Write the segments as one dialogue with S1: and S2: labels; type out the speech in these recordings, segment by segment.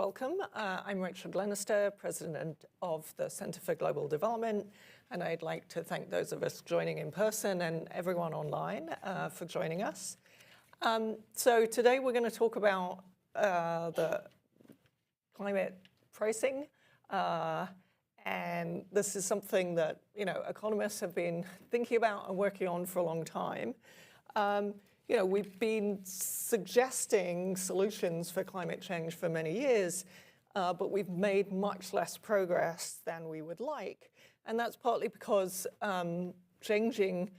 S1: welcome. I'm Rachel Glenister, President of the Centre for Global Development, and I'd like to thank those of us joining in person and everyone online for joining us. So today we're going to talk about the climate pricing, and this is something that economists have been thinking about and working on for a long time. We've been suggesting solutions for climate change for many years, but we've made much less progress than we would like. And that's partly because changing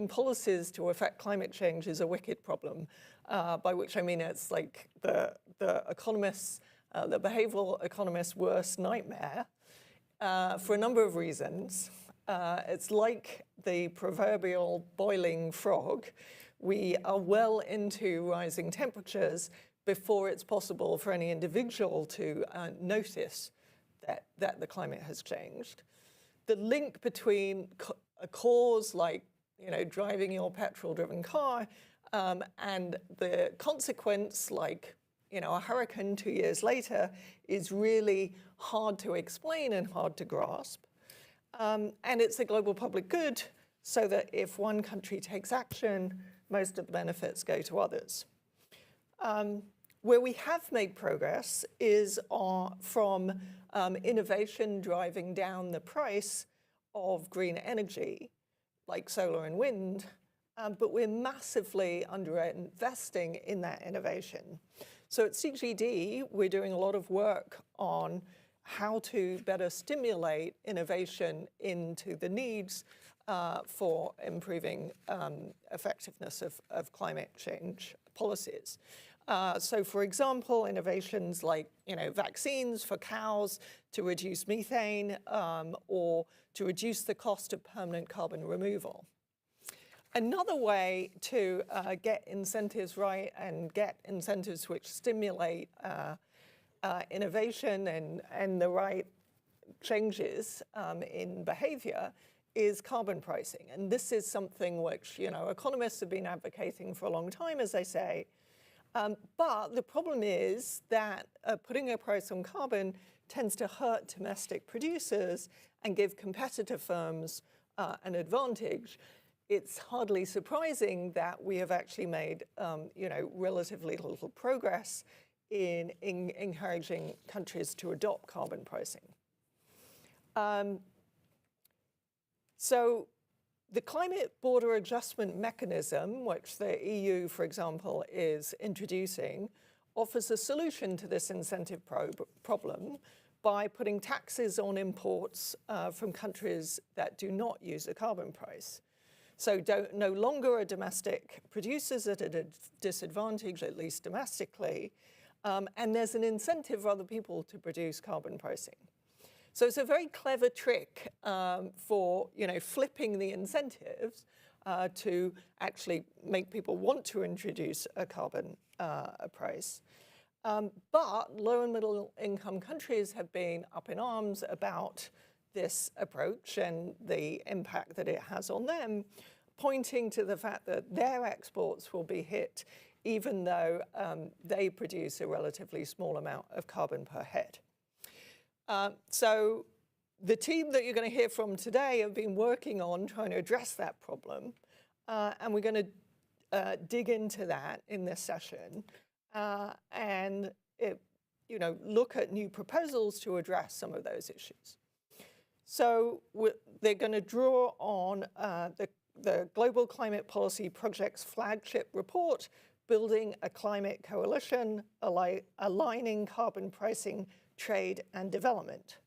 S1: policies to affect climate change is a wicked problem, by which I mean it's like the economists, the behavioral economists' worst nightmare for a number of reasons. It's like the proverbial boiling frog. We are well into rising temperatures before it's possible for any individual to notice that the climate has changed. The link between a cause like driving your petrol-driven car and the consequence like a hurricane 2 years later is really hard to explain and hard to grasp. And it's a global public good, so that if one country takes action, most of the benefits go to others. Where we have made progress is from innovation driving down the price of green energy, like solar and wind, but we're massively underinvesting in that innovation. So at CGD, we're doing a lot of work on how to better stimulate innovation into the needs for improving effectiveness of climate change policies. So for example, innovations like vaccines for cows to reduce methane or to reduce the cost of permanent carbon removal. Another way to get incentives right and get incentives which stimulate innovation and the right changes in behavior is carbon pricing. And this is something which economists have been advocating for a long time, as I say. But the problem is that putting a price on carbon tends to hurt domestic producers and give competitive firms an advantage. It's hardly surprising that we have actually made relatively little progress in encouraging countries to adopt carbon pricing. So the climate border adjustment mechanism, which the EU, for example, is introducing, offers a solution to this incentive problem by putting taxes on imports from countries that do not use a carbon price. So no longer are domestic producers at a disadvantage, at least domestically, and there's an incentive for other people to produce carbon pricing. So it's a very clever trick for flipping the incentives to actually make people want to introduce a carbon price. But low and middle income countries have been up in arms about this approach and the impact that it has on them, pointing to the fact that their exports will be hit even though they produce a relatively small amount of carbon per head. So the team that you're going to hear from today have been working on trying to address that problem, and we're going to dig into that in this session and look at new proposals to address some of those issues. So they're going to draw on the Global Climate Policy Project's flagship report, Building a Climate Coalition, Aligning Carbon Pricing, Trade and Development.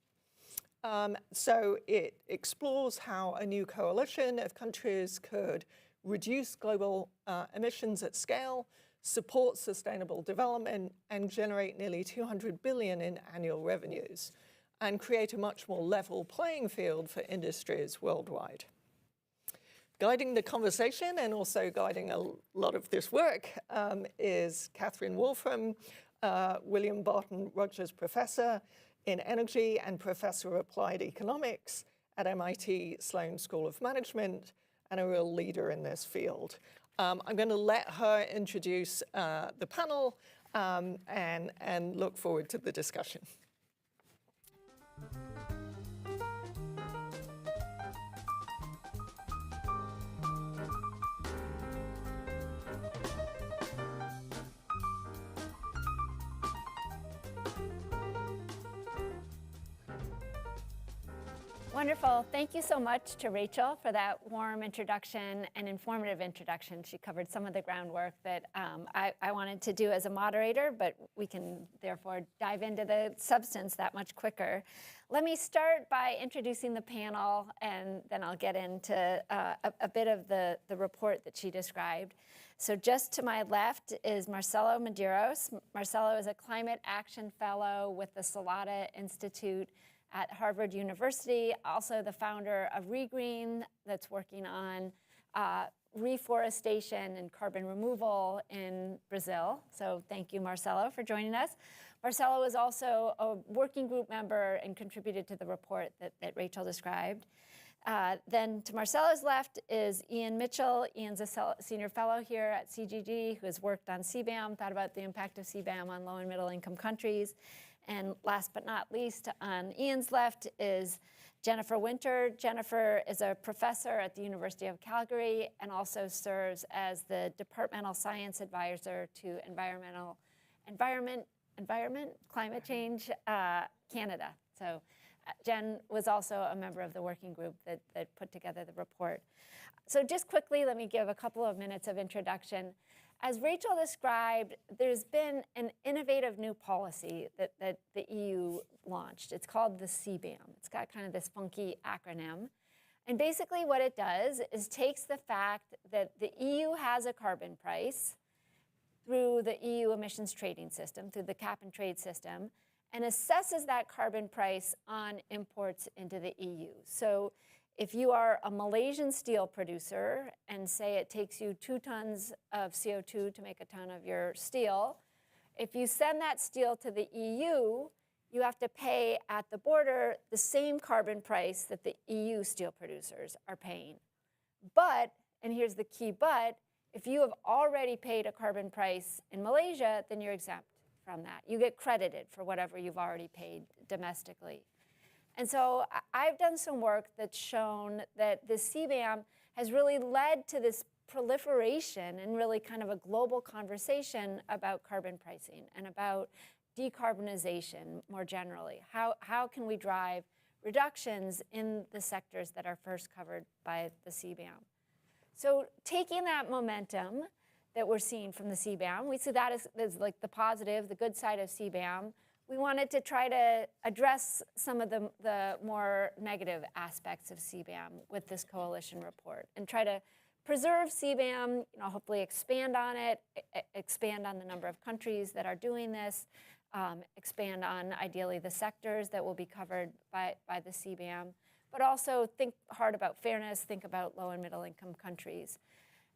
S1: So it explores how a new coalition of countries could reduce global emissions at scale, support sustainable development, and generate nearly 200 billion in annual revenues, and create a much more level playing field for industries worldwide. Guiding the conversation and also guiding a lot of this work is Catherine Wolfram, William Barton Rogers Professor in Energy and Professor of Applied Economics at MIT Sloan School of Management, and a real leader in this field. I'm going to let her introduce the panel, and look forward to the discussion.
S2: Wonderful. Thank you so much to Rachel for that warm introduction and informative introduction. She covered some of the groundwork that I wanted to do as a moderator, but we can therefore dive into the substance that much quicker. Let me start by introducing the panel, and then I'll get into a bit of the report that she described. So just to my left is Marcelo Medeiros. Marcelo is a Climate Action Fellow with the Salada Institute at Harvard University, also the founder of ReGreen, that's working on reforestation and carbon removal in Brazil. So thank you, Marcelo, for joining us. Marcelo is also a working group member and contributed to the report that Rachel described. Then to Marcelo's left is Ian Mitchell. Ian's a senior fellow here at CGG who has worked on CBAM, thought about the impact of CBAM on low and middle income countries. And last but not least, on Ian's left is Jennifer Winter. Jennifer is a professor at the University of Calgary and also serves as the Departmental Science Advisor to Climate Change Canada. So Jen was also a member of the working group that put together the report. So just quickly, let me give a couple of minutes of introduction. As Rachel described, there's been an innovative new policy that the EU launched. It's called the CBAM. It's got kind of this funky acronym. And basically what it does is takes the fact that the EU has a carbon price through the EU emissions trading system, through the cap and trade system, and assesses that carbon price on imports into the EU. So if you are a Malaysian steel producer and say it takes you 2 tons of CO2 to make a ton of your steel, if you send that steel to the EU, you have to pay at the border the same carbon price that the EU steel producers are paying. But, and here's the key but, if you have already paid a carbon price in Malaysia, then you're exempt from that. You get credited for whatever you've already paid domestically. And so I've done some work that's shown that the CBAM has really led to this proliferation and really kind of a global conversation about carbon pricing and about decarbonization more generally. How can we drive reductions in the sectors that are first covered by the CBAM? So taking that momentum that we're seeing from the CBAM, we see that as like the positive, the good side of CBAM. We wanted to try to address some of the more negative aspects of CBAM with this coalition report and try to preserve CBAM, hopefully expand on it, expand on the number of countries that are doing this, expand on ideally the sectors that will be covered by the CBAM, but also think hard about fairness, think about low and middle income countries.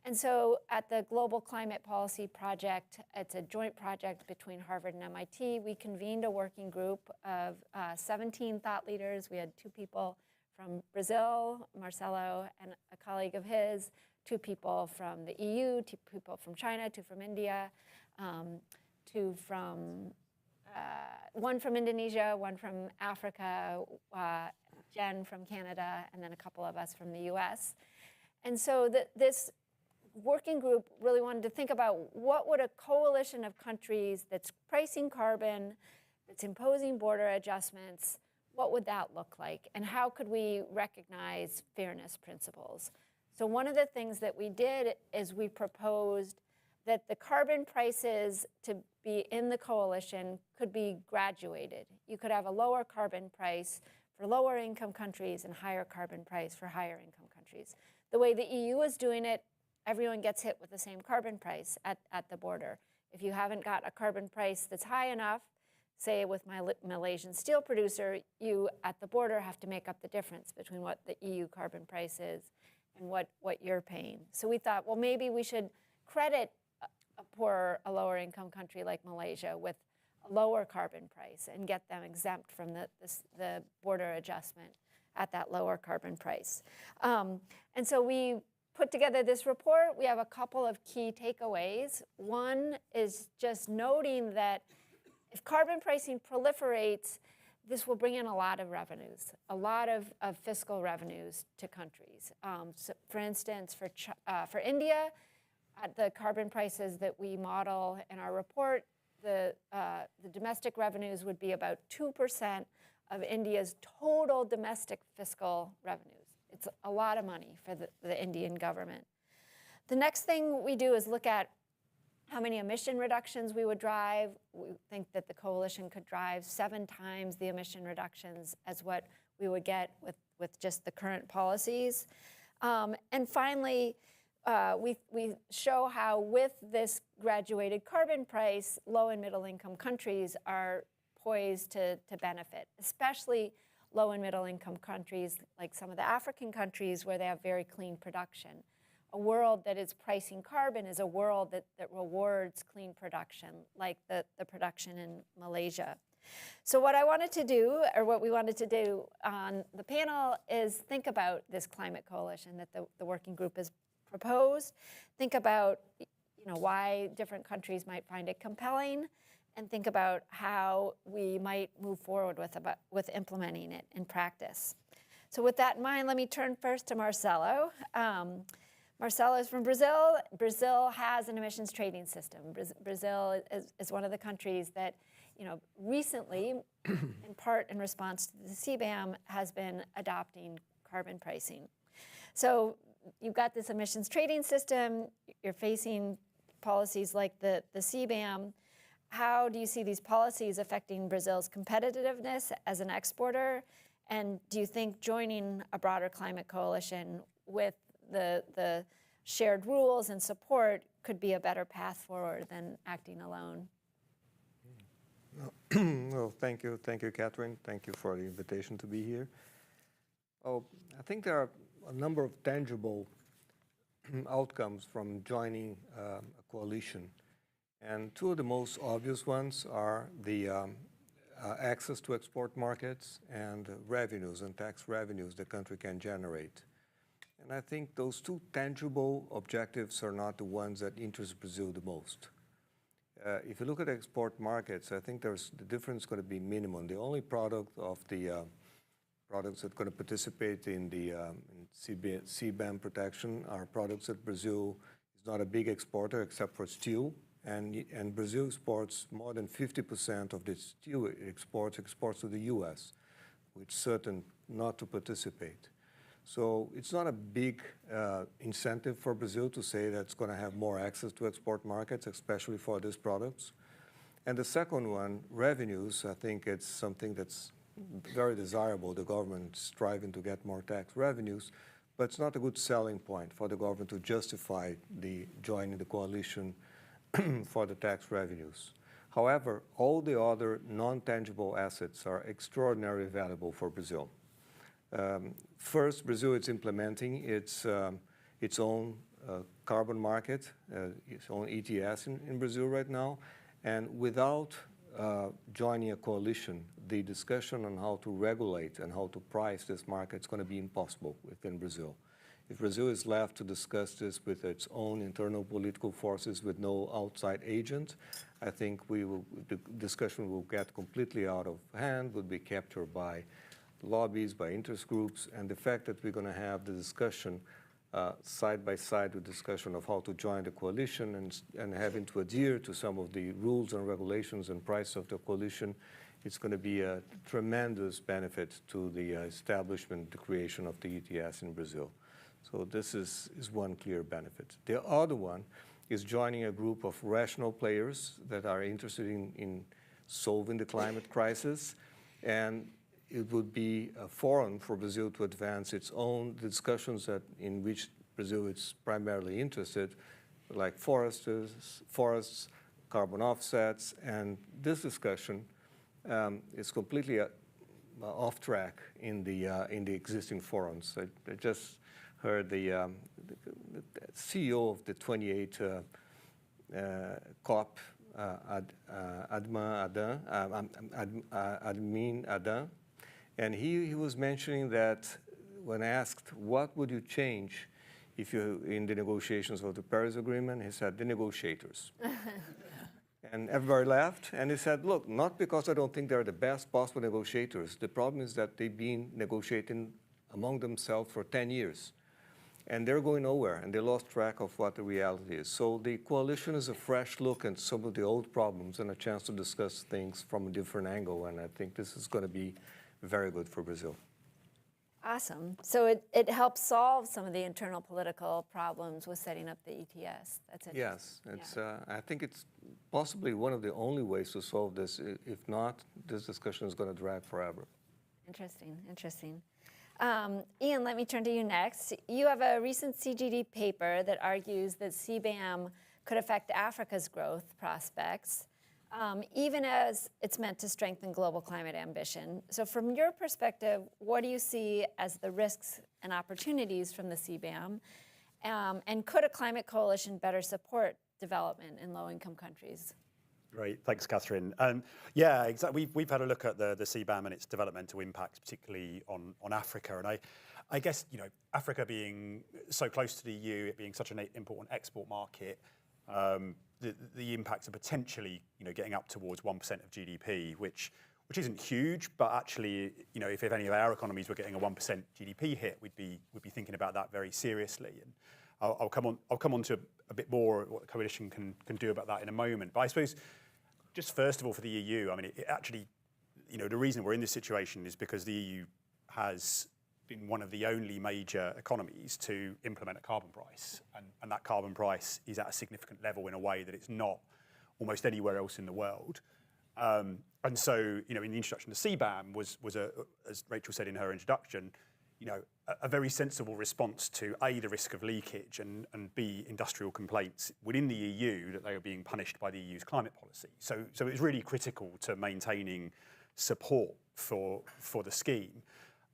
S2: And so at the Global Climate Policy Project, it's a joint project between Harvard and MIT, we convened a working group of 17 thought leaders. We had 2 people from Brazil, Marcelo, and a colleague of his, 2 people from the EU, 2 people from China, 2 from India, 2 from, 1 from Indonesia, 1 from Africa, Jen from Canada, and then a couple of us from the US. And so this working group really wanted to think about what would a coalition of countries that's pricing carbon, that's imposing border adjustments, what would that look like? And how could we recognize fairness principles? So one of the things that we did is we proposed that the carbon prices to be in the coalition could be graduated. You could have a lower carbon price for lower income countries and higher carbon price for higher income countries. The way the EU is doing it, everyone gets hit with the same carbon price at the border. If you haven't got a carbon price that's high enough, say with my Malaysian steel producer, you at the border have to make up the difference between what the EU carbon price is and what you're paying. So we thought, well, maybe we should credit a lower income country like Malaysia with a lower carbon price and get them exempt from the border adjustment at that lower carbon price. And so we put together this report, we have a couple of key takeaways. One is just noting that if carbon pricing proliferates, this will bring in a lot of revenues, a lot of fiscal revenues to countries. So for instance, for India, at the carbon prices that we model in our report, the domestic revenues would be about 2% of India's total domestic fiscal revenues. It's a lot of money for the Indian government. The next thing we do is look at how many emission reductions we would drive. We think that the coalition could drive 7 times the emission reductions as what we would get with just the current policies. And finally, we show how with this graduated carbon price, low and middle income countries are poised to benefit, especially low and middle income countries like some of the African countries where they have very clean production. A world that is pricing carbon is a world that rewards clean production, like the production in Malaysia. So what I wanted to do, or what we wanted to do on the panel, is think about this climate coalition that the working group has proposed. Think about why different countries might find it compelling, and think about how we might move forward with implementing it in practice. So with that in mind, let me turn first to Marcelo. Marcelo is from Brazil. Brazil has an emissions trading system. Brazil is one of the countries that, recently, in part in response to the CBAM, has been adopting carbon pricing. So you've got this emissions trading system. You're facing policies like the CBAM. How do you see these policies affecting Brazil's competitiveness as an exporter? And do you think joining a broader climate coalition with the shared rules and support could be a better path forward than acting alone?
S3: Well, thank you, Catherine. Thank you for the invitation to be here. I think there are a number of tangible outcomes from joining a coalition. And 2 of the most obvious ones are the access to export markets and revenues and tax revenues the country can generate. And I think those 2 tangible objectives are not the ones that interest Brazil the most. If you look at export markets, I think the difference is going to be minimum. The only product of the products that are going to participate in the CBAM protection are products that Brazil is not a big exporter except for steel. And Brazil exports more than 50% of the steel exports to the US, with certain not to participate. So it's not a big incentive for Brazil to say that it's going to have more access to export markets, especially for these products. And the second one, revenues, I think it's something that's very desirable. The government is striving to get more tax revenues, but it's not a good selling point for the government to justify joining the coalition for the tax revenues. However, all the other non-tangible assets are extraordinarily valuable for Brazil. First, Brazil is implementing its own carbon market, its own ETS in Brazil right now. And without joining a coalition, the discussion on how to regulate and how to price this market is going to be impossible within Brazil. If Brazil is left to discuss this with its own internal political forces with no outside agent, I think the discussion will get completely out of hand, would be captured by lobbies, by interest groups, and the fact that we're going to have the discussion side by side with discussion of how to join the coalition and having to adhere to some of the rules and regulations and price of the coalition, it's going to be a tremendous benefit to the establishment, the creation of the ETS in Brazil. So this is one clear benefit. The other one is joining a group of rational players that are interested in solving the climate crisis. And it would be a forum for Brazil to advance its own discussions in which Brazil is primarily interested, like forests, carbon offsets. And this discussion is completely off track in the existing forums. I just heard the CEO of the 28 COP, Admin Adan, and he was mentioning that when asked, what would you change if you in the negotiations of the Paris Agreement, he said the negotiators. And everybody laughed, and he said, look, not because I don't think they're the best possible negotiators. The problem is that they've been negotiating among themselves for 10 years. And they're going nowhere, and they lost track of what the reality is. So the coalition is a fresh look at some of the old problems and a chance to discuss things from a different angle, and I think this is going to be very good for Brazil.
S2: Awesome. So it helps solve some of the internal political problems with setting up the ETS. That's interesting.
S3: Yes, it's, I think it's possibly one of the only ways to solve this. If not, this discussion is going to drag forever.
S2: Interesting, interesting. Ian, let me turn to you next. You have a recent CGD paper that argues that CBAM could affect Africa's growth prospects, even as it's meant to strengthen global climate ambition. So from your perspective, what do you see as the risks and opportunities from the CBAM? And could a climate coalition better support development in low-income countries?
S4: Great, thanks, Catherine. Yeah, exactly. We've had a look at the CBAM and its developmental impacts, particularly on Africa. And I guess, you know, Africa being so close to the EU, it being such an important export market, the impacts are potentially, you know, getting up towards 1% of GDP, which isn't huge, but actually, you know, if any of our economies were getting a 1% GDP hit, we'd be thinking about that very seriously. And I'll come on to a bit more what the coalition can do about that in a moment. But I suppose, just first of all, for the EU, I mean, it actually, you know, the reason we're in this situation is because the EU has been one of the only major economies to implement a carbon price. And that carbon price is at a significant level in a way that it's not almost anywhere else in the world. And so, you know, in the introduction to CBAM was as Rachel said in her introduction, you know, a very sensible response to A, the risk of leakage, and B, industrial complaints within the EU that they are being punished by the EU's climate policy. So it's really critical to maintaining support for the scheme.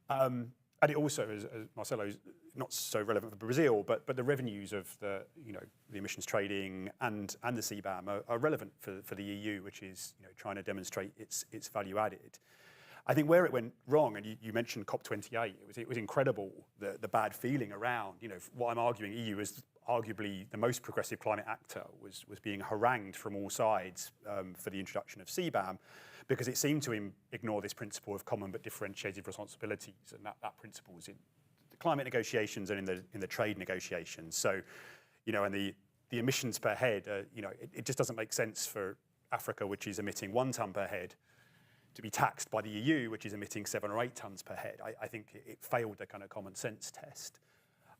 S4: And it also, as Marcelo, is not so relevant for Brazil, but the revenues of the emissions trading and the CBAM are relevant for the EU, which is, you know, trying to demonstrate its value added. I think where it went wrong, and you mentioned COP28, it was incredible, the bad feeling around, you know, what I'm arguing, EU is arguably the most progressive climate actor, was being harangued from all sides for the introduction of CBAM, because it seemed to ignore this principle of common but differentiated responsibilities, and that principle was in the climate negotiations and in the trade negotiations. So, you know, and the emissions per head, you know, it just doesn't make sense for Africa, which is emitting 1 tonne per head, to be taxed by the EU, which is emitting 7 or 8 tonnes per head. I think it failed the kind of common sense test.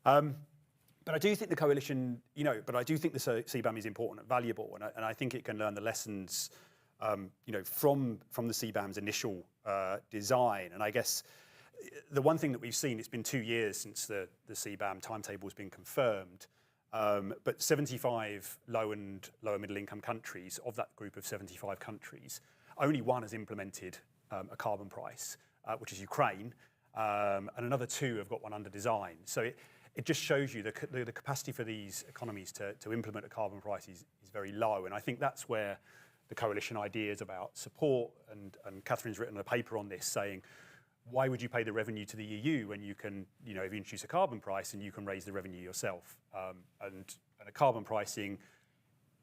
S4: But I do think the coalition, you know, but I do think the CBAM is important and valuable, and I think it can learn the lessons, you know, from the CBAM's initial design. And I guess the one thing that we've seen, it's been 2 years since the CBAM timetable has been confirmed, but 75 low and lower middle income countries, of that group of 75 countries, only one has implemented a carbon price, which is Ukraine, and another 2 have got one under design. So it just shows you the capacity for these economies to implement a carbon price is very low. And I think that's where the coalition ideas about support, and Catherine's written a paper on this saying, why would you pay the revenue to the EU when you can, you know, if you introduce a carbon price and you can raise the revenue yourself? And a carbon pricing,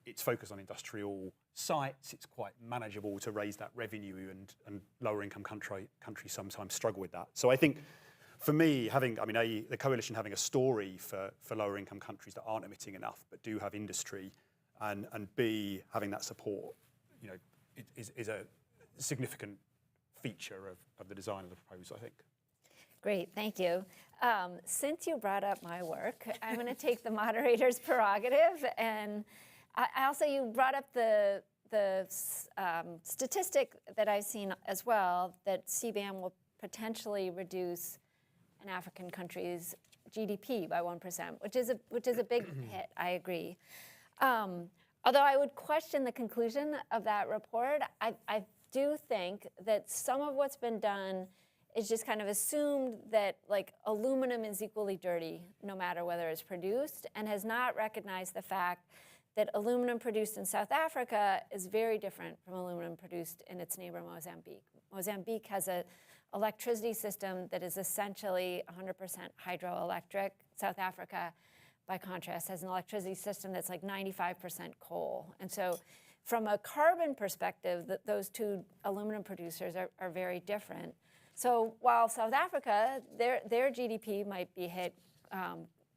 S4: it's focused on industrial sites, it's quite manageable to raise that revenue, and lower income countries sometimes struggle with that. So I think, for me, the coalition having a story for lower income countries that aren't emitting enough but do have industry, and B, having that support, you know, is a significant feature of the design of the proposal, I think.
S2: Great, thank you. Since you brought up my work, I'm going to take the moderator's prerogative, and you brought up the statistic that I've seen as well, that CBAM will potentially reduce an African country's GDP by 1%, which is a big hit. I agree. Although I would question the conclusion of that report, I do think that some of what's been done is just kind of assumed that, like, aluminum is equally dirty no matter whether it's produced, and has not recognized the fact that aluminum produced in South Africa is very different from aluminum produced in its neighbor Mozambique. Mozambique has an electricity system that is essentially 100% hydroelectric. South Africa by contrast, has an electricity system that's like 95% coal. And so from a carbon perspective, those two aluminum producers are very different. So while South Africa, their GDP might be hit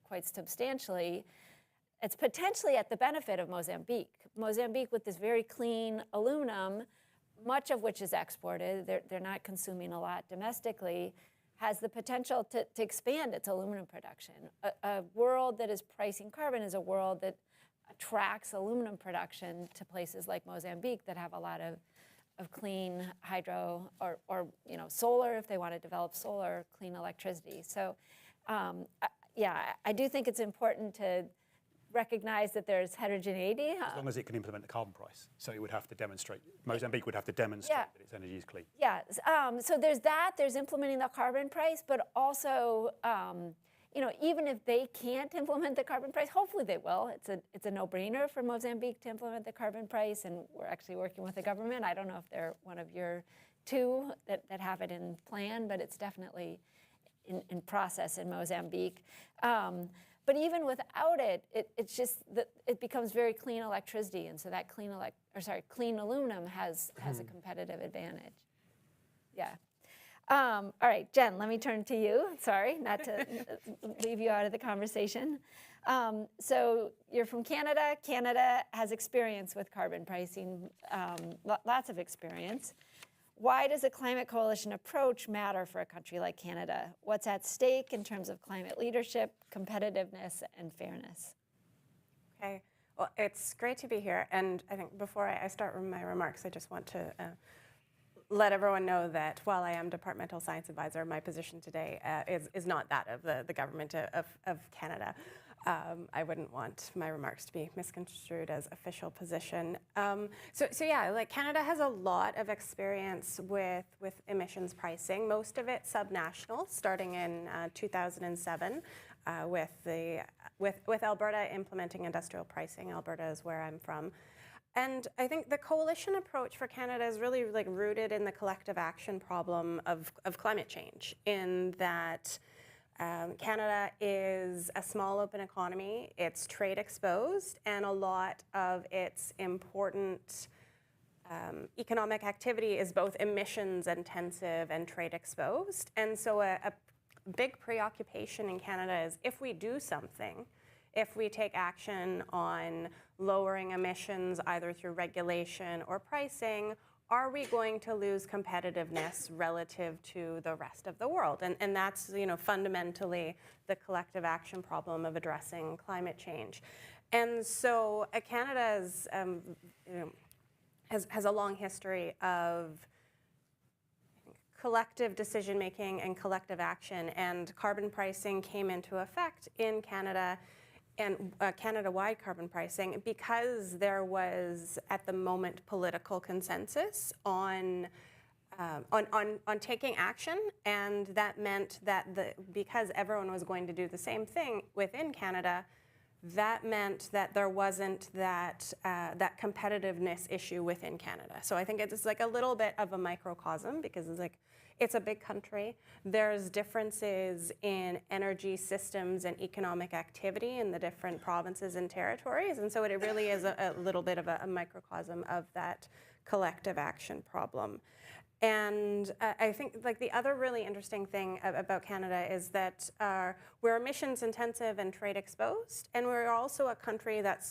S2: quite substantially, it's potentially at the benefit of Mozambique. Mozambique, with this very clean aluminum, much of which is exported, they're not consuming a lot domestically, has the potential to expand its aluminum production. A world that is pricing carbon is a world that attracts aluminum production to places like Mozambique that have a lot of clean hydro or solar, if they want to develop solar, clean electricity. So yeah, I do think it's important to recognize that there's heterogeneity.
S4: As long as it can implement the carbon price. So it would have to demonstrate, Mozambique would have to demonstrate that its energy is clean.
S2: Yeah, so there's that, there's implementing the carbon price, but also, even if they can't implement the carbon price, hopefully they will. It's a no-brainer for Mozambique to implement the carbon price, and we're actually working with the government. I don't know if they're one of your two that have it in plan, but it's definitely in process in Mozambique. But even without it, it's just that it becomes very clean electricity, and so that clean aluminum has a competitive advantage. Yeah. All right, Jen, let me turn to you. Sorry, not to leave you out of the conversation. So you're from Canada. Canada has experience with carbon pricing, lots of experience. Why does a climate coalition approach matter for a country like Canada? What's at stake in terms of climate leadership, competitiveness, and fairness?
S5: Okay, well, it's great to be here. And I think before I start my remarks, I just want to let everyone know that while I am Departmental Science Advisor, my position today is not that of the government of Canada. I wouldn't want my remarks to be misconstrued as official position. So yeah, like Canada has a lot of experience with emissions pricing, most of it subnational, starting in 2007 with Alberta implementing industrial pricing. Alberta is where I'm from. And I think the coalition approach for Canada is really like rooted in the collective action problem of climate change, in that Canada is a small open economy, it's trade exposed, and a lot of its important economic activity is both emissions intensive and trade exposed. And so a big preoccupation in Canada is, if we do something, if we take action on lowering emissions either through regulation or pricing, are we going to lose competitiveness relative to the rest of the world? And that's fundamentally the collective action problem of addressing climate change. And so Canada has a long history of collective decision making and collective action, and carbon pricing came into effect in Canada, and Canada-wide carbon pricing, because there was, at the moment, political consensus on taking action, and that meant that because everyone was going to do the same thing within Canada, that meant that there wasn't that competitiveness issue within Canada. So I think it's like a little bit of a microcosm, because it's a big country. There's differences in energy systems and economic activity in the different provinces and territories. And so it really is a little bit of a microcosm of that collective action problem. And I think the other really interesting thing about Canada is that we're emissions intensive and trade exposed, and we're also a country that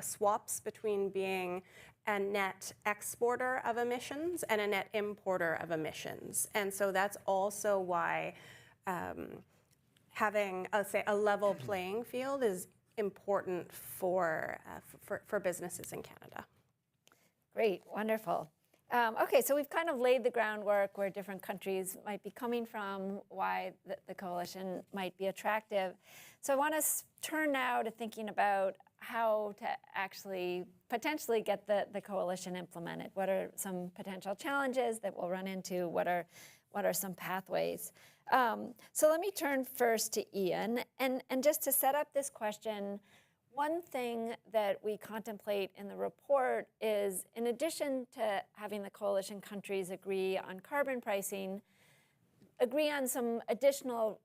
S5: swaps between being a net exporter of emissions and a net importer of emissions. And so that's also why having, a level playing field is important for businesses in Canada.
S2: Great, wonderful. Okay, so we've kind of laid the groundwork where different countries might be coming from, why the coalition might be attractive. So I want to turn now to thinking about how to actually potentially get the coalition implemented. What are some potential challenges that we'll run into? What are some pathways? So let me turn first to Ian. And just to set up this question, one thing that we contemplate in the report is, in addition to having the coalition countries agree on carbon pricing, agree on some additional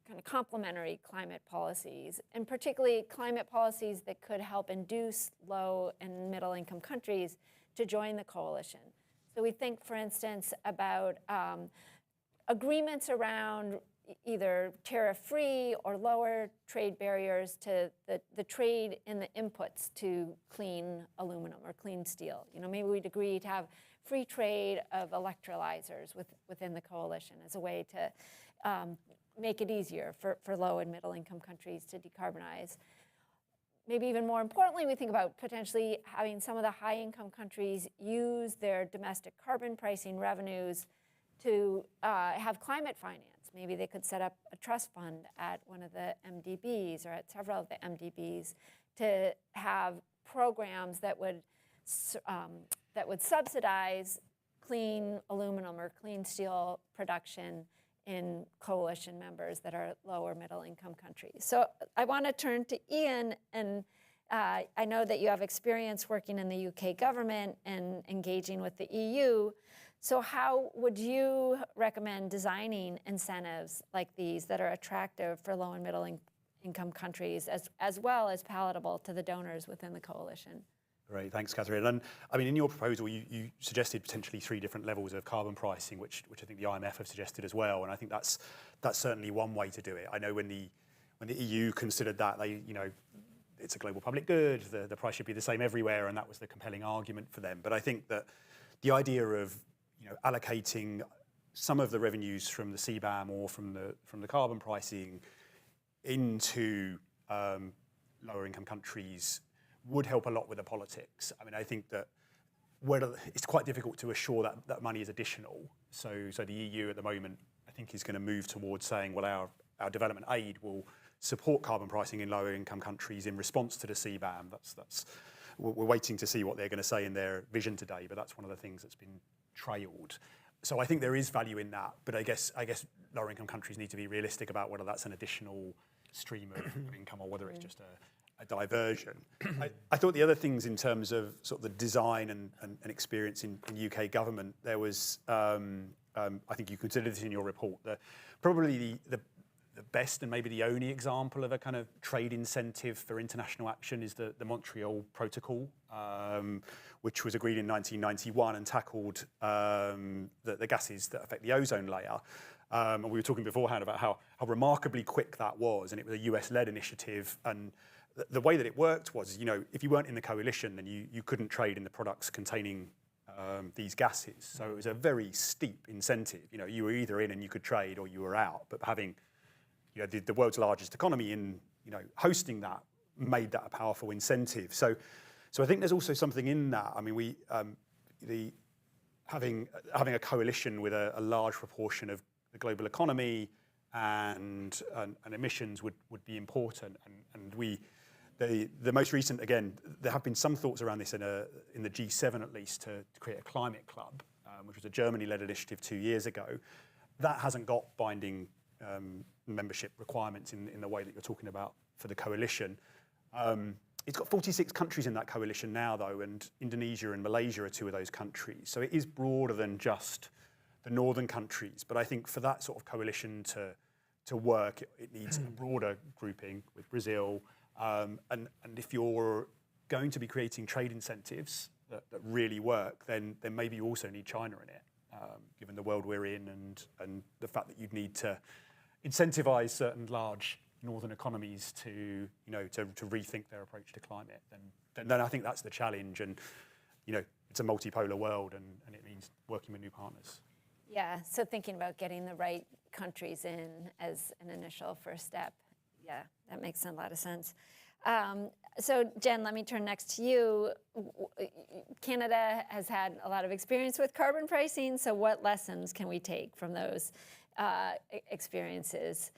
S2: kind of complementary climate policies, and particularly climate policies that could help induce low and middle income countries to join the coalition. So we think, for instance, about agreements around either tariff-free or lower trade barriers to the trade in the inputs to clean aluminum or clean steel. You know, maybe we'd agree to have free trade of electrolyzers within the coalition as a way to make it easier for low and middle income countries to decarbonize. Maybe even more importantly, we think about potentially having some of the high income countries use their domestic carbon pricing revenues to have climate finance. Maybe they could set up a trust fund at one of the MDBs or at several of the MDBs to have programs that would subsidize clean aluminum or clean steel production in coalition members that are low or middle income countries. So I want to turn to Ian, and I know that you have experience working in the UK government and engaging with the EU. So how would you recommend designing incentives like these that are attractive for low and middle income countries as well as palatable to the donors within the coalition?
S4: Great, thanks, Catherine. And I mean, in your proposal, you suggested potentially 3 different levels of carbon pricing, which I think the IMF have suggested as well. And I think that's certainly one way to do it. I know when the EU considered that, it's a global public good, the price should be the same everywhere, and that was the compelling argument for them. But I think that the idea of allocating some of the revenues from the CBAM or from the carbon pricing into lower income countries would help a lot with the politics. I mean, I think that it's quite difficult to assure that money is additional. So the EU at the moment, I think, is going to move towards saying, well, our development aid will support carbon pricing in lower income countries in response to the CBAM. We're waiting to see what they're going to say in their vision today, but that's one of the things that's been trailed. So I think there is value in that, but I guess lower income countries need to be realistic about whether that's an additional stream of income or whether it's just a diversion. I thought the other things in terms of sort of the design and experience in UK government, there was, I think you considered this in your report, probably the best and maybe the only example of a kind of trade incentive for international action is the Montreal Protocol, which was agreed in 1991 and tackled the gases that affect the ozone layer. And we were talking beforehand about how remarkably quick that was, and it was a US-led initiative. And the way that it worked was, if you weren't in the coalition, then you couldn't trade in the products containing these gases. So it was a very steep incentive. You were either in and you could trade, or you were out. But having the world's largest economy in hosting that made that a powerful incentive. So I think there's also something in that. I mean, having a coalition with a large proportion of the global economy and emissions would be important. And the most recent, again, there have been some thoughts around this in the G7 at least to create a climate club, which was a Germany-led initiative 2 years ago. That hasn't got binding membership requirements in the way that you're talking about for the coalition. It's got 46 countries in that coalition now, though, and Indonesia and Malaysia are 2 of those countries. So it is broader than just the northern countries. But I think for that sort of coalition to work, it needs a broader grouping with Brazil. And if you're going to be creating trade incentives that really work, then maybe you also need China in it, given the world we're in and the fact that you'd need to incentivize certain large northern economies to rethink their approach to climate. Then I think that's the challenge. And it's a multipolar world, and it means working with new partners.
S2: Yeah, so thinking about getting the right countries in as an initial first step. Yeah, that makes a lot of sense. So Jen, let me turn next to you. Canada has had a lot of experience with carbon pricing, so what lessons can we take from those experiences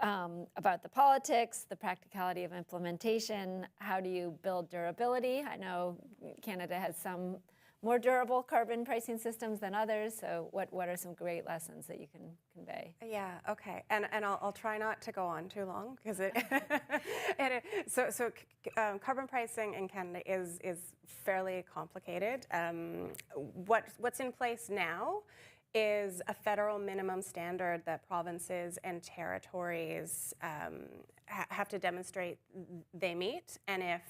S2: about the politics, the practicality of implementation? How do you build durability? I know Canada has some more durable carbon pricing systems than others. So what are some great lessons that you can convey?
S5: Yeah, okay. And I'll try not to go on too long because carbon pricing in Canada is fairly complicated. What's in place now is a federal minimum standard that provinces and territories have to demonstrate they meet. And if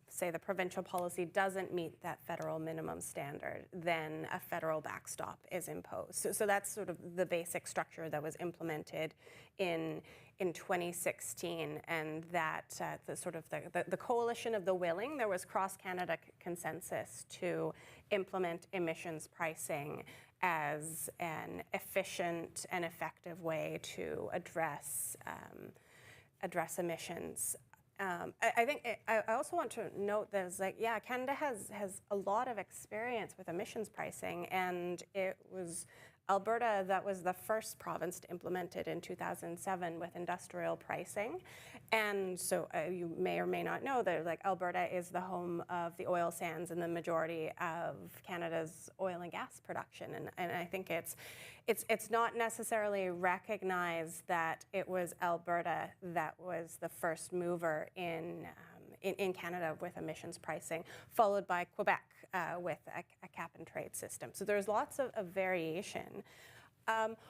S5: say the provincial policy doesn't meet that federal minimum standard, then a federal backstop is imposed. So that's sort of the basic structure that was implemented in 2016, and that the coalition of the willing, there was cross-Canada consensus to implement emissions pricing as an efficient and effective way to address emissions. I think I also want to note that it's like, yeah, Canada has a lot of experience with emissions pricing, and it was Alberta that was the first province to implement it in 2007 with industrial pricing. And so you may or may not know that like Alberta is the home of the oil sands and the majority of Canada's oil and gas production. And I think it's not necessarily recognized that it was Alberta that was the first mover in Canada with emissions pricing, followed by Quebec with a cap and trade system. So there's lots of variation.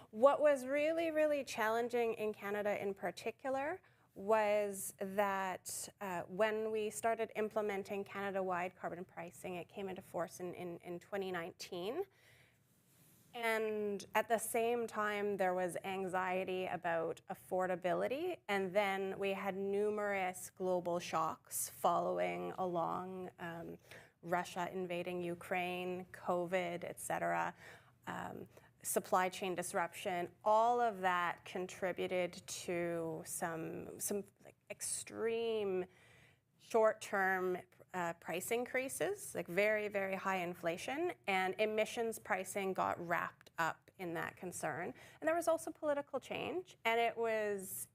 S5: What was really, really challenging in Canada in particular was that when we started implementing Canada-wide carbon pricing, it came into force in 2019. And at the same time, there was anxiety about affordability. And then we had numerous global shocks following along, Russia invading Ukraine, COVID, et cetera, supply chain disruption. All of that contributed to some like extreme short-term price increases, like very, very high inflation, and emissions pricing got wrapped up in that concern. And there was also political change, and it was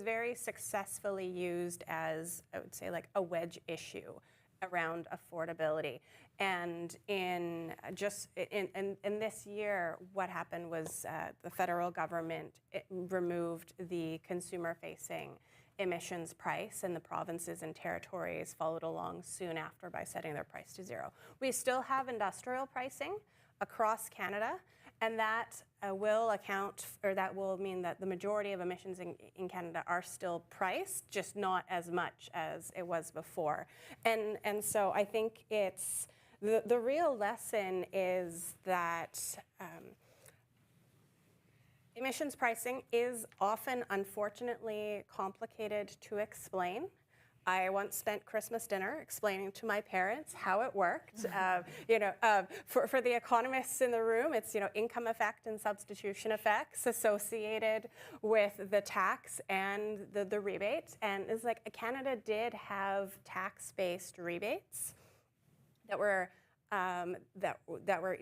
S5: very successfully used as, I would say, like a wedge issue around affordability. And in this year, what happened was the federal government removed the consumer-facing emissions price, and the provinces and territories followed along soon after by setting their price to zero. We still have industrial pricing across Canada, and that will mean that the majority of emissions in Canada are still priced, just not as much as it was before. And so I think it's the real lesson is that emissions pricing is often, unfortunately, complicated to explain. I once spent Christmas dinner explaining to my parents how it worked. For the economists in the room, it's income effect and substitution effects associated with the tax and the rebate. And it's like Canada did have tax-based rebates that were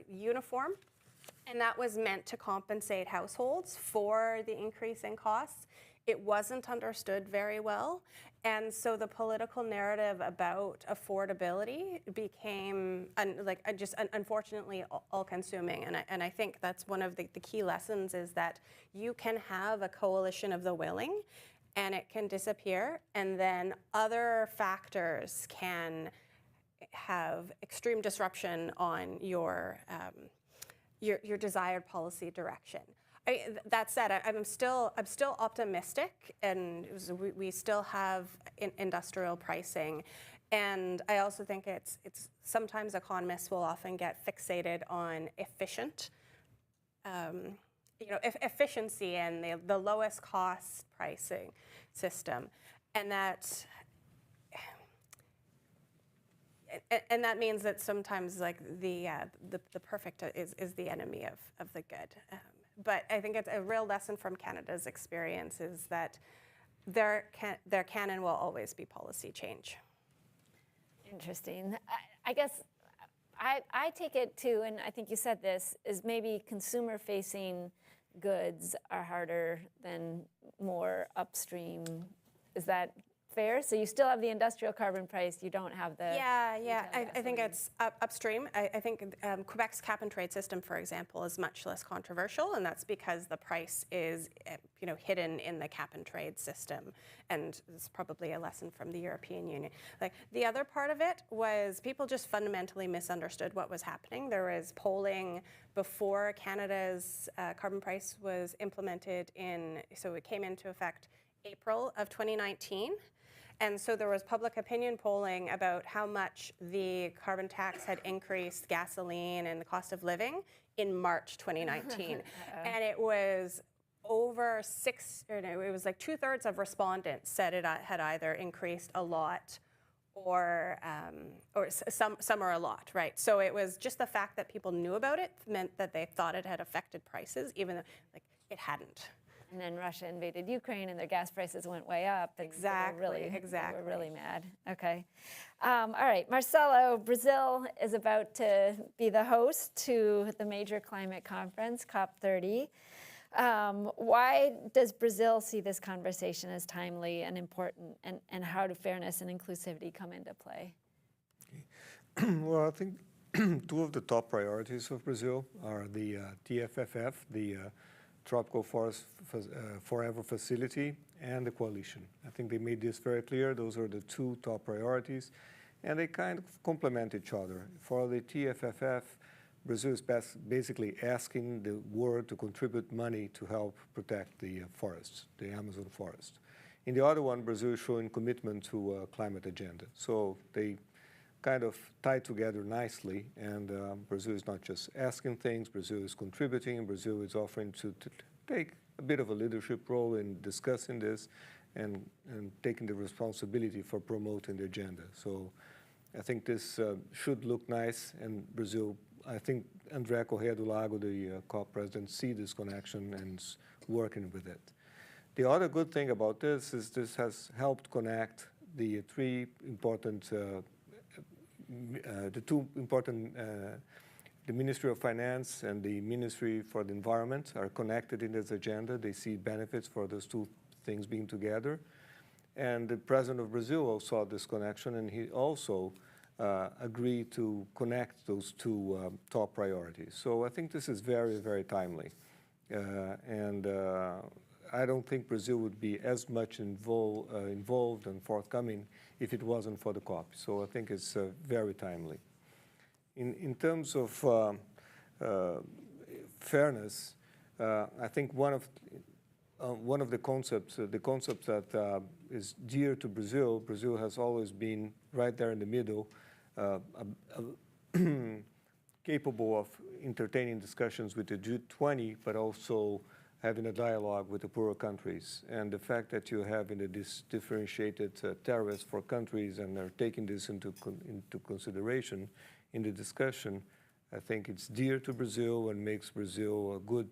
S5: uniform. And that was meant to compensate households for the increase in costs. It wasn't understood very well. And so the political narrative about affordability became unfortunately all-consuming. And I think that's one of the key lessons is that you can have a coalition of the willing and it can disappear. And then other factors can have extreme disruption on your desired policy direction. That said, I'm still optimistic, and we still have industrial pricing, and I also think it's sometimes economists will often get fixated on efficiency and the lowest cost pricing system, and that means that sometimes like the perfect is the enemy of the good. But I think it's a real lesson from Canada's experience is that there can and will always be policy change.
S2: Interesting. I guess I take it too, and I think you said this, is maybe consumer-facing goods are harder than more upstream. Is that fair? So you still have the industrial carbon price, you don't have the
S5: Yeah. I think
S2: gasoline.
S5: it's upstream. I think Quebec's cap and trade system, for example, is much less controversial, and that's because the price is, hidden in the cap and trade system. And it's probably a lesson from the European Union. Like the other part of it was people just fundamentally misunderstood what was happening. There was polling before Canada's carbon price was implemented so it came into effect April of 2019. And so there was public opinion polling about how much the carbon tax had increased gasoline and the cost of living in March 2019. And it was over it was like 2/3 of respondents said it had either increased a lot or some are a lot, right? So it was just the fact that people knew about it meant that they thought it had affected prices, even though it hadn't.
S2: And then Russia invaded Ukraine and their gas prices went way up. And
S5: Exactly.
S2: They were really mad. Okay. All right, Marcelo, Brazil is about to be the host to the major climate conference, COP30. Why does Brazil see this conversation as timely and important, and how do fairness and inclusivity come into play?
S3: Well, I think two of the top priorities of Brazil are the TFFF, the Tropical Forest Forever Facility, and the coalition. I think they made this very clear. Those are the two top priorities, and they kind of complement each other. For the TFFF, Brazil is basically asking the world to contribute money to help protect the forests, the Amazon forest. In the other one, Brazil is showing commitment to a climate agenda. So they kind of tie together nicely, and Brazil is not just asking things, Brazil is contributing, and Brazil is offering to take a bit of a leadership role in discussing this and taking the responsibility for promoting the agenda. So I think this should look nice, and Brazil, I think André Corrêa do Lago, the COP president, see this connection and is working with it. The other good thing about this is this has helped connect the three important, the Ministry of Finance and the Ministry for the Environment are connected in this agenda. They see benefits for those two things being together. And the president of Brazil also saw this connection, and he also agreed to connect those two top priorities. So I think this is very, very timely. I don't think Brazil would be as much involved and forthcoming if it wasn't for the COP. So I think it's very timely. In terms of fairness, I think one of the concepts that is dear to Brazil, Brazil has always been right there in the middle, capable of entertaining discussions with the G20, but also having a dialogue with the poorer countries. And the fact that you have this differentiated tariffs for countries and are taking this into consideration in the discussion, I think it's dear to Brazil and makes Brazil a good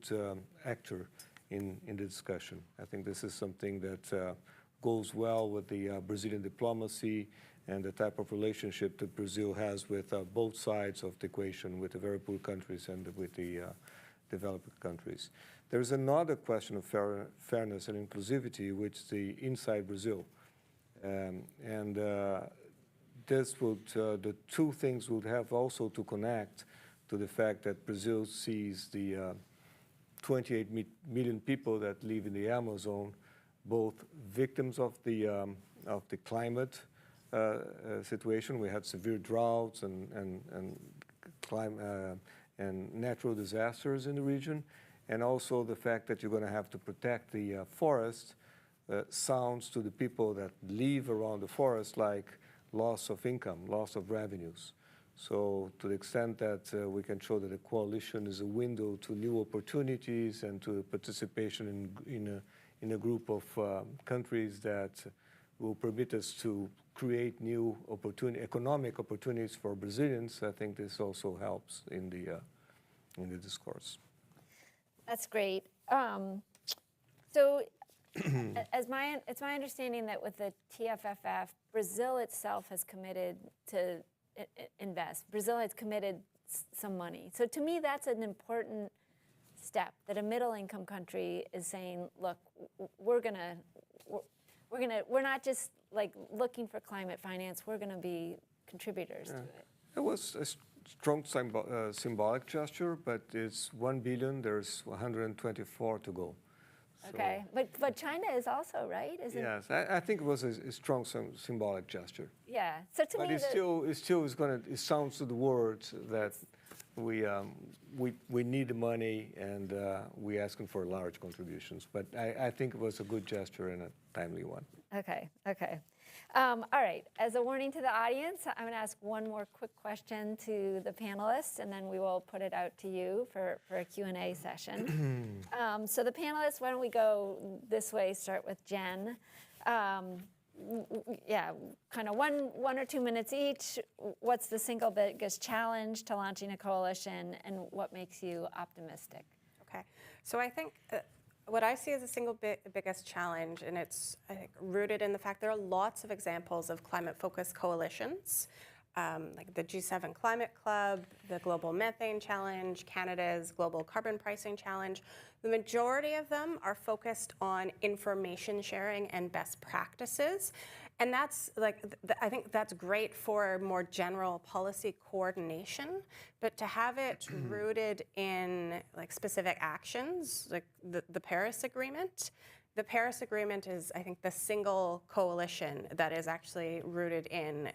S3: actor in the discussion. I think this is something that goes well with the Brazilian diplomacy and the type of relationship that Brazil has with both sides of the equation, with the very poor countries and with the developed countries. There's another question of fairness and inclusivity, which is the inside Brazil. The two things would have also to connect to the fact that Brazil sees the 28 million people that live in the Amazon, both victims of the climate situation. We had severe droughts and natural disasters in the region, and also the fact that you're going to have to protect the forest sounds to the people that live around the forest like loss of income, loss of revenues. So to the extent that we can show that the coalition is a window to new opportunities and to participation in a group of countries that will permit us to create new economic opportunities for Brazilians, I think this also helps in the discourse.
S2: That's great. So it's my understanding that with the TFFF, Brazil itself has committed to invest. Brazil has committed some money. So to me, that's an important step, that a middle-income country is saying, look, we're not just like looking for climate finance, we're going to be contributors to it.
S3: It was a strong symbolic gesture, but it's 1 billion, there's 124 to go.
S2: Okay, but China is also, right? Isn't
S3: Yes, I think it was a strong symbolic gesture.
S2: Yeah, so to
S3: But
S2: me,
S3: it still is going to, it sounds to the words that we need the money and we're asking for large contributions. But I think it was a good gesture and a timely one.
S2: Okay. All right, as a warning to the audience, I'm gonna ask one more quick question to the panelists, and then we will put it out to you for a Q&A session. So the panelists, why don't we go this way, start with Jen. Yeah, kind of one or 2 minutes each. What's the single biggest challenge to launching a coalition, and what makes you optimistic?
S5: Okay, so I think what I see as the single biggest challenge, and it's, I think, rooted in the fact there are lots of examples of climate-focused coalitions, like the G7 Climate Club, the Global Methane Challenge, Canada's Global Carbon Pricing Challenge. The majority of them are focused on information sharing and best practices. And that's like, I think that's great for more general policy coordination, but to have it rooted in like specific actions, like the Paris Agreement. The Paris Agreement is, I think, the single coalition that is actually rooted in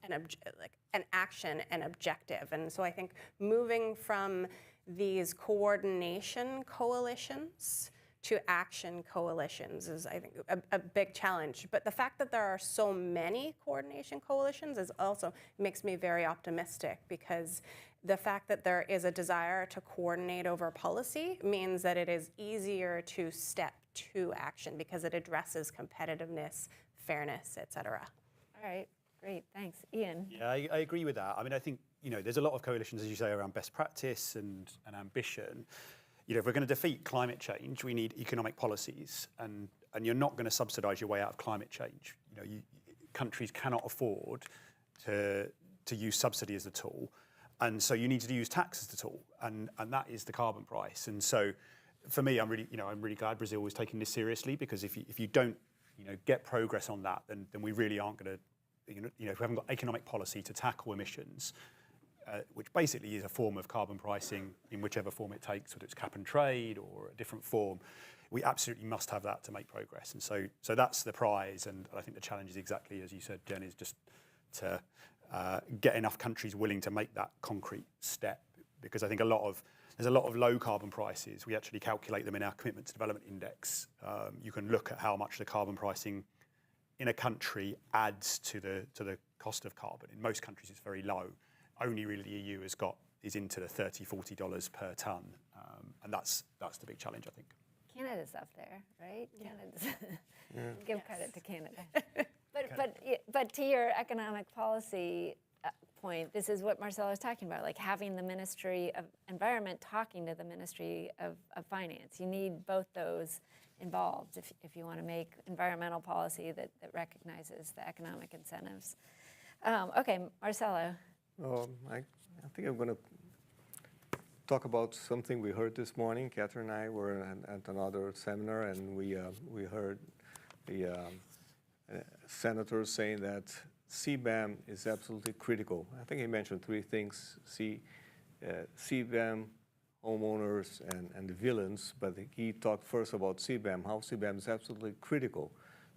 S5: an action and objective. And so I think moving from these coordination coalitions to action coalitions is, I think, a big challenge. But the fact that there are so many coordination coalitions is also makes me very optimistic, because the fact that there is a desire to coordinate over policy means that it is easier to step to action because it addresses competitiveness, fairness, et cetera.
S2: All right, great, thanks. Ian?
S4: Yeah, I agree with that. I mean, I think, there's a lot of coalitions, as you say, around best practice and ambition. If we're going to defeat climate change, we need economic policies, and you're not going to subsidise your way out of climate change. Countries cannot afford to use subsidy as a tool, and so you need to use tax as the tool, and that is the carbon price. And so, for me, I'm really glad Brazil was taking this seriously, because if you don't get progress on that, then we really aren't going to. If we haven't got economic policy to tackle emissions, which basically is a form of carbon pricing in whichever form it takes, whether it's cap and trade or a different form, we absolutely must have that to make progress. And so that's the prize, and I think the challenge is exactly as you said, Jen, is just to get enough countries willing to make that concrete step, because I think there's a lot of low carbon prices. We actually calculate them in our Commitment to Development Index. You can look at how much the carbon pricing in a country adds to the cost of carbon. In most countries, it's very low. Only really the EU is into the $30, $40 per tonne, and that's the big challenge, I think.
S2: Canada's up there, right?
S5: Yeah.
S2: Canada's give credit to Canada. But to your economic policy point, this is what Marcelo was talking about, like having the Ministry of Environment talking to the Ministry of Finance. You need both those involved if you want to make environmental policy that recognizes the economic incentives. Okay, Marcelo.
S3: I think I'm going to talk about something we heard this morning. Catherine and I were at another seminar, and we heard the senators saying that CBAM is absolutely critical. I think he mentioned three things: CBAM, homeowners, and the villains. But he talked first about CBAM, how CBAM is absolutely critical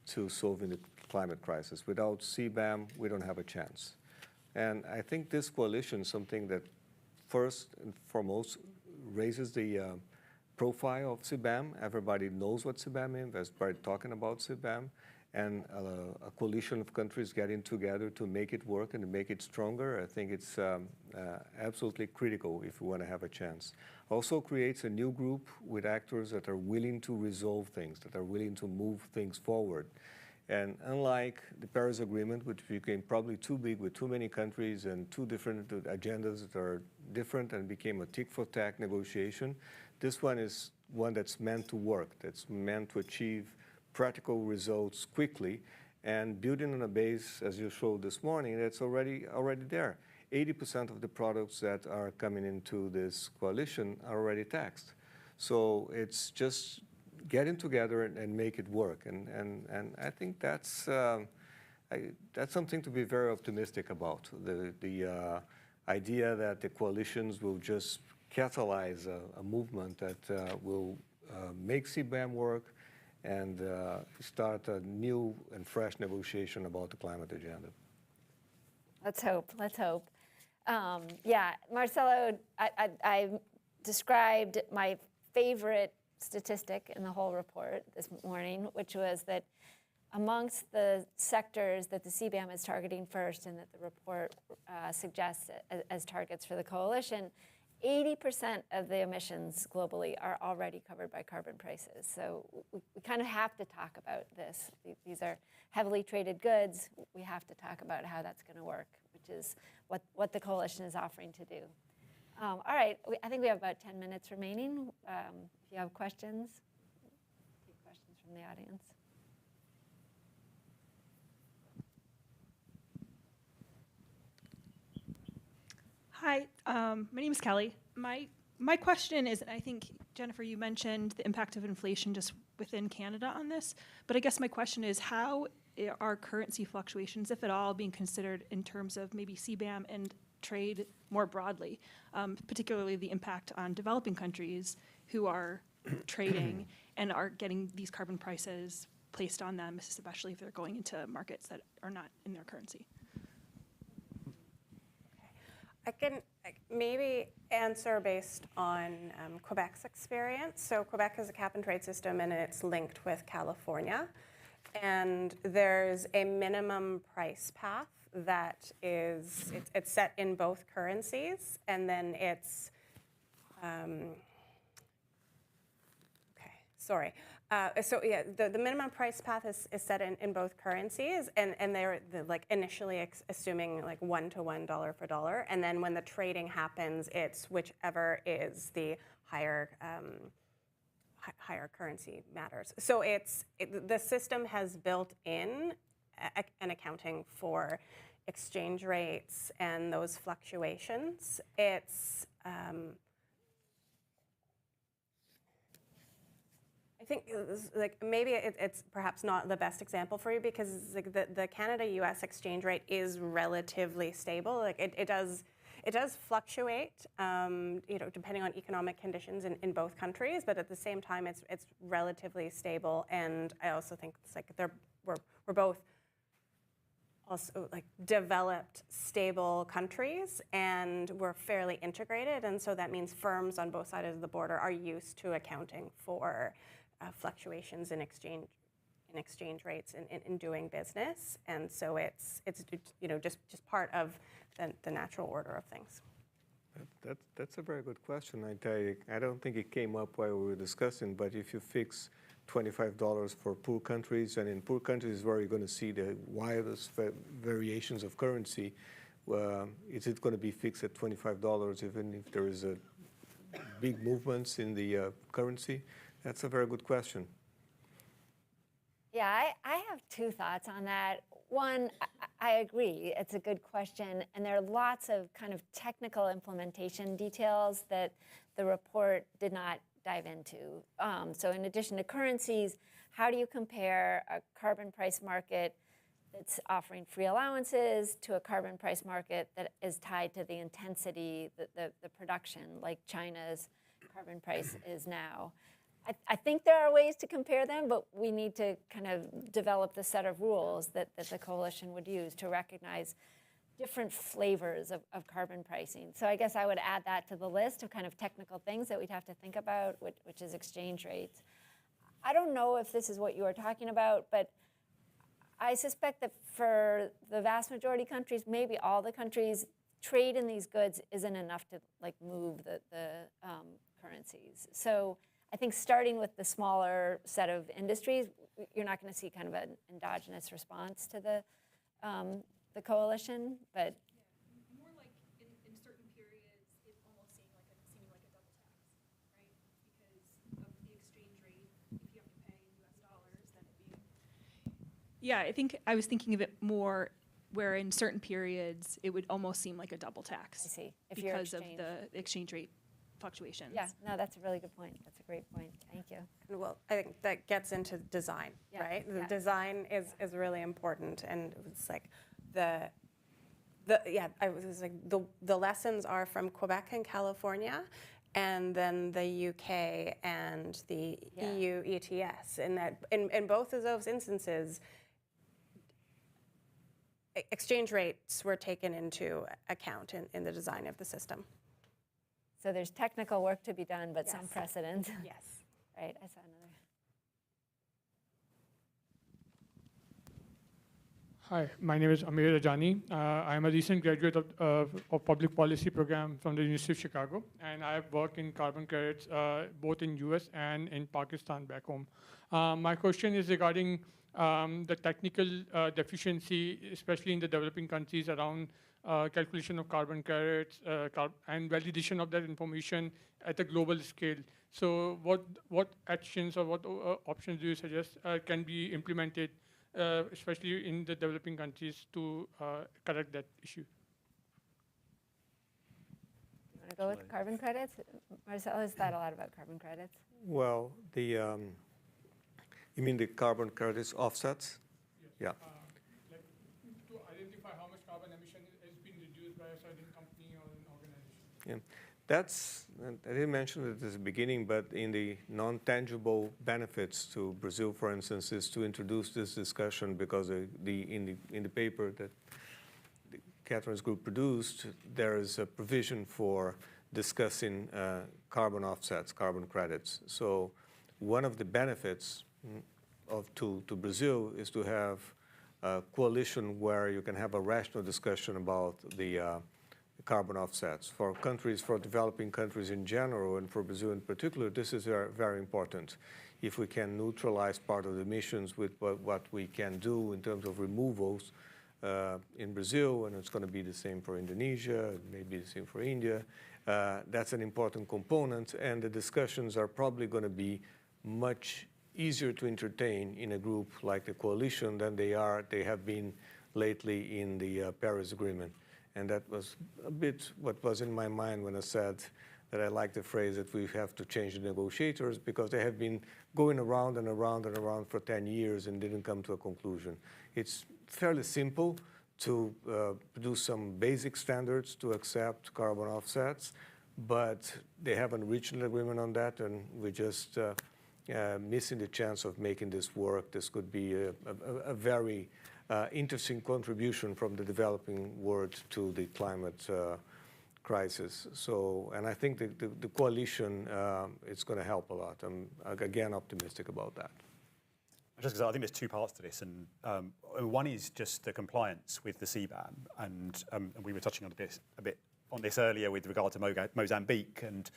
S3: to solving the climate crisis. Without CBAM, we don't have a chance. And I think this coalition is something that first and foremost raises the profile of CBAM. Everybody knows what CBAM is. Everybody talking about CBAM. And a coalition of countries getting together to make it work and to make it stronger, I think it's absolutely critical if we want to have a chance. Also creates a new group with actors that are willing to resolve things, that are willing to move things forward. And unlike the Paris Agreement, which became probably too big with too many countries and two different agendas that are different and became a tick-for-tack negotiation, this one is one that's meant to work, that's meant to achieve practical results quickly, and building on a base, as you showed this morning, that's already there. 80% of the products that are coming into this coalition are already taxed. So it's just getting together and make it work. And I think that's That's something to be very optimistic about. The idea that the coalitions will just catalyze a movement that will make CBAM work and start a new and fresh negotiation about the climate agenda.
S2: Let's hope. Let's hope. Yeah, Marcelo, I described my favorite statistic in the whole report this morning, which was that amongst the sectors that the CBAM is targeting first and that the report suggests as targets for the coalition, 80% of the emissions globally are already covered by carbon prices. So we kind of have to talk about this. These are heavily traded goods. We have to talk about how that's going to work, which is what the coalition is offering to do. All right, I think we have about 10 minutes remaining. If you have questions, take questions from the audience.
S6: Hi, my name is Kelly. My question is, and I think, Jennifer, you mentioned the impact of inflation just within Canada on this, but I guess my question is, how are currency fluctuations, if at all, being considered in terms of maybe CBAM and trade more broadly, particularly the impact on developing countries who are trading and are getting these carbon prices placed on them, especially if they're going into markets that are not in their currency?
S5: I can maybe answer based on Quebec's experience. So Quebec has a cap and trade system, and it's linked with California. And there's a minimum price path that is, it's set in both currencies, and then it's, so yeah, the minimum price path is set in both currencies, and they're like initially assuming like $1 for dollar, and then when the trading happens, it's whichever is the higher higher currency matters. So the system has built in an accounting for exchange rates and those fluctuations. It's I think like maybe it's perhaps not the best example for you because like the Canada-U.S. exchange rate is relatively stable. Like it does fluctuate, depending on economic conditions in both countries, but at the same time, it's relatively stable. And I also think it's like we're both also like developed, stable countries, and we're fairly integrated. And so that means firms on both sides of the border are used to accounting for fluctuations in exchange rates in doing business, and so it's just part of the natural order of things.
S3: That's a very good question. I don't think it came up while we were discussing, but if you fix $25 for poor countries, and in poor countries where you're going to see the wildest variations of currency, is it going to be fixed at $25 even if there is a big movements in the currency? That's a very good question.
S2: Yeah, I have two thoughts on that. One, I agree, it's a good question, and there are lots of kind of technical implementation details that the report did not dive into. So in addition to currencies, how do you compare a carbon price market that's offering free allowances to a carbon price market that is tied to the intensity, the production, like China's carbon price is now? I think there are ways to compare them, but we need to kind of develop the set of rules that the coalition would use to recognize different flavors of carbon pricing. So I guess I would add that to the list of kind of technical things that we'd have to think about, which is exchange rates. I don't know if this is what you are talking about, but I suspect that for the vast majority of countries, maybe all the countries, trade in these goods isn't enough to like move the currencies. So I think starting with the smaller set of industries, you're not going to see kind of an endogenous response to the coalition, but
S6: more like in certain periods, it almost seeming like a double tax, right? Because of the exchange rate, if you have to pay in U.S. dollars, then it being. Yeah, I think I was thinking of it more where in certain periods it would almost seem like a double tax.
S2: I see. If
S6: because of the exchange rate fluctuations.
S2: Yeah, no, that's a really good point. That's a great point. Thank you.
S5: Well, I think that gets into design,
S2: Yeah,
S5: right? The
S2: yeah.
S5: design is really important, and it's like the lessons are from Quebec and California, and then the UK and the
S2: Yeah.
S5: EU ETS. And that in both of those instances, exchange rates were taken into account in the design of the system.
S2: So there's technical work to be done, but some
S5: Yes.
S2: precedent.
S5: Yes.
S2: Right, I saw another.
S7: Hi, my name is Amir Rajani. I'm a recent graduate of public policy program from the University of Chicago, and I've worked in carbon credits both in US and in Pakistan back home. My question is regarding the technical deficiency, especially in the developing countries around calculation of carbon credits and validation of that information at a global scale. So what actions or what options do you suggest can be implemented especially in the developing countries to correct that issue?
S2: You want to go with carbon credits? Marcelo has thought a lot about carbon credits.
S3: Well, you mean the carbon credits offsets?
S7: Yes.
S3: Yeah.
S7: Like to identify how much carbon emission has been reduced by a certain company or an organization.
S3: Yeah. I didn't mention it at the beginning, but in the non-tangible benefits to Brazil, for instance, is to introduce this discussion because in the paper that Catherine's group produced, there is a provision for discussing carbon offsets, carbon credits. So one of the benefits to Brazil is to have a coalition where you can have a rational discussion about the carbon offsets. For countries, for developing countries in general, and for Brazil in particular, this is very, very important. If we can neutralize part of the emissions with what we can do in terms of removals in Brazil, and it's going to be the same for Indonesia, maybe the same for India, that's an important component, and the discussions are probably going to be much easier to entertain in a group like the coalition than they have been lately in the Paris Agreement. And that was a bit what was in my mind when I said that I like the phrase that we have to change the negotiators, because they have been going around and around and around for 10 years and didn't come to a conclusion. It's fairly simple to produce some basic standards to accept carbon offsets, but they haven't reached an agreement on that, and we're just missing the chance of making this work. This could be a very interesting contribution from the developing world to the climate crisis. So, and I think the coalition is going to help a lot. I'm again optimistic about that.
S4: Just because I think there's two parts to this, and one is just the compliance with the CBAM, and we were touching on a bit on this earlier with regard to Mozambique, and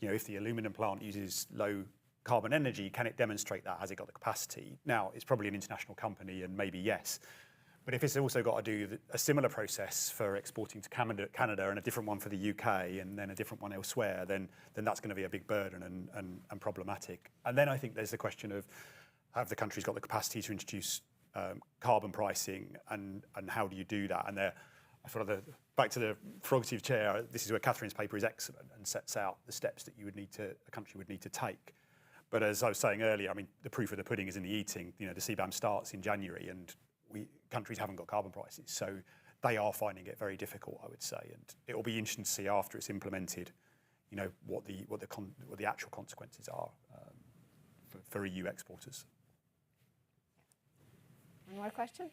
S4: if the aluminum plant uses low carbon energy, can it demonstrate that? Has it got the capacity? Now, it's probably an international company, and maybe yes. But if it's also got to do a similar process for exporting to Canada and a different one for the UK and then a different one elsewhere, then that's going to be a big burden and problematic. And then I think there's the question of, have the countries got the capacity to introduce carbon pricing, and how do you do that? And back to the prerogative chair, this is where Catherine's paper is excellent and sets out the steps that a country would need to take. But as I was saying earlier, I mean, the proof of the pudding is in the eating. The CBAM starts in January, and countries haven't got carbon prices, so they are finding it very difficult, I would say. And it will be interesting to see after it's implemented, what the actual consequences are for EU exporters.
S2: One more question?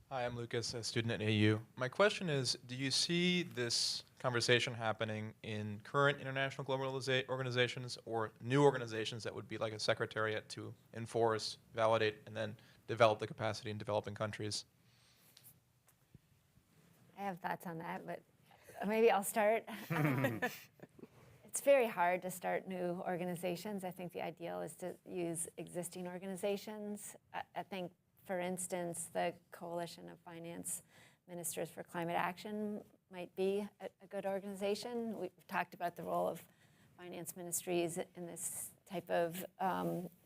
S8: Hi, I'm Lucas, a student at AU. My question is, do you see this conversation happening in current international global organizations or new organizations that would be like a secretariat to enforce, validate, and then develop the capacity in developing countries?
S2: I have thoughts on that, but maybe I'll start. It's very hard to start new organizations. I think the ideal is to use existing organizations. I think, for instance, the Coalition of Finance Ministers for Climate Action might be a good organization. We've talked about the role of finance ministries in this type of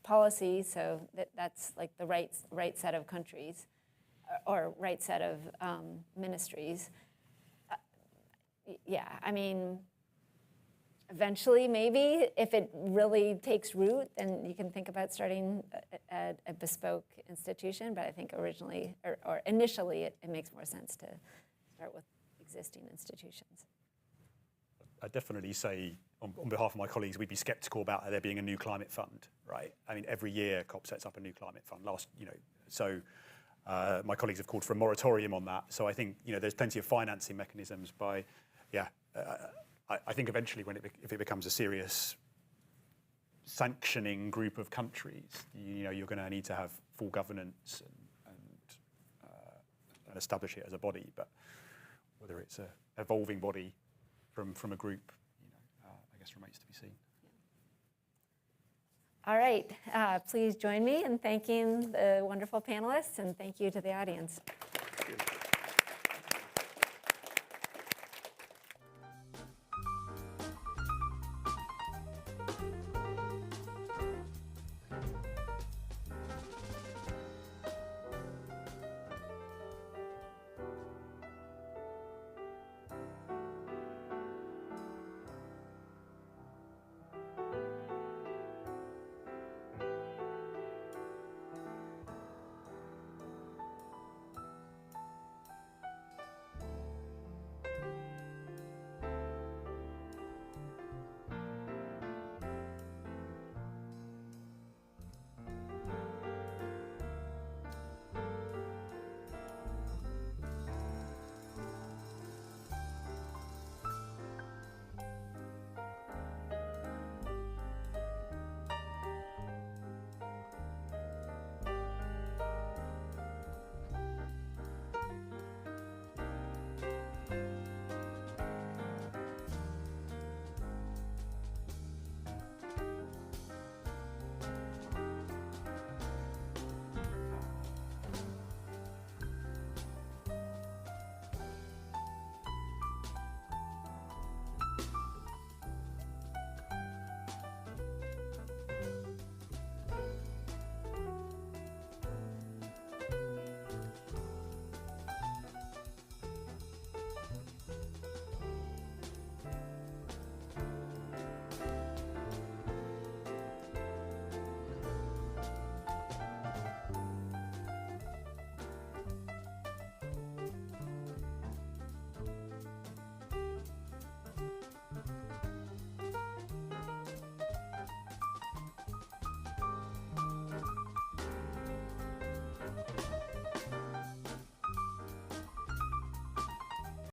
S2: policy, so that's like the right set of countries or right set of ministries. Yeah, I mean, eventually, maybe, if it really takes root, then you can think about starting a bespoke institution. But I think originally, or initially, it makes more sense to start with existing institutions.
S4: I definitely say, on behalf of my colleagues, we'd be skeptical about there being a new climate fund, right? I mean, every year COP sets up a new climate fund. My colleagues have called for a moratorium on that. So I think there's plenty of financing mechanisms by, I think eventually if it becomes a serious sanctioning group of countries, you're going to need to have full governance and establish it as a body. But whether it's an evolving body from a group, I guess remains to be seen.
S2: All right, please join me in thanking the wonderful panelists, and thank you to the audience.